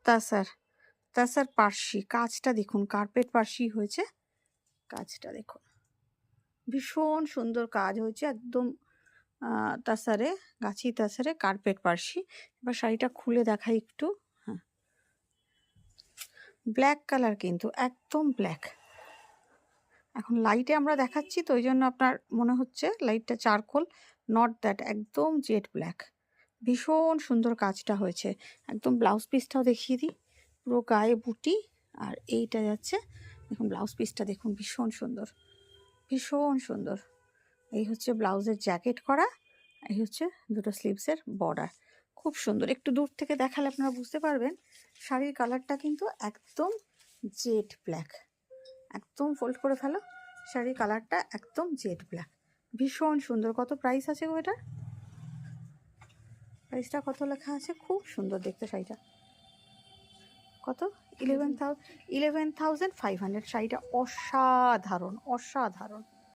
তাসার তাসার পার্সি, কাজটা দেখুন, কার্পেট পার্সি হয়েছে। কাজটা দেখুন, ভীষণ সুন্দর কাজ হয়েছে একদম। তাসারে, গাছি তাসারে কার্পেট পার্সি। এবার শাড়িটা খুলে দেখাই একটু। হ্যাঁ, ব্ল্যাক কালার, কিন্তু একদম ব্ল্যাক। এখন লাইটে আমরা দেখাচ্ছি তো ওই জন্য আপনার মনে হচ্ছে লাইটটা চারকোল, নট দ্যাট, একদম জেড ব্ল্যাক। ভীষণ সুন্দর কাজটা হয়েছে একদম। ব্লাউজ পিসটাও দেখিয়ে দিই, পুরো গায়ে বুটি। আর এইটা যাচ্ছে, দেখুন ব্লাউজ পিসটা দেখুন, ভীষণ সুন্দর, ভীষণ সুন্দর। এই হচ্ছে ব্লাউজের জ্যাকেট করা, এই হচ্ছে দুটো স্লিভসের বর্ডার। খুব সুন্দর, একটু দূর থেকে দেখালে আপনারা বুঝতে পারবেন। শাড়ির কালারটা কিন্তু একদম জেড ব্ল্যাক, একদম ফোল্ড করে ফেলো। শাড়ির কালারটা একদম জেড ব্ল্যাক, ভীষণ সুন্দর। কত প্রাইস আছে গো এটার? প্রাইসটা কত লেখা আছে? খুব সুন্দর দেখতে শাড়িটা। কত? 11,500। শাড়িটা অসাধারণ, অসাধারণ।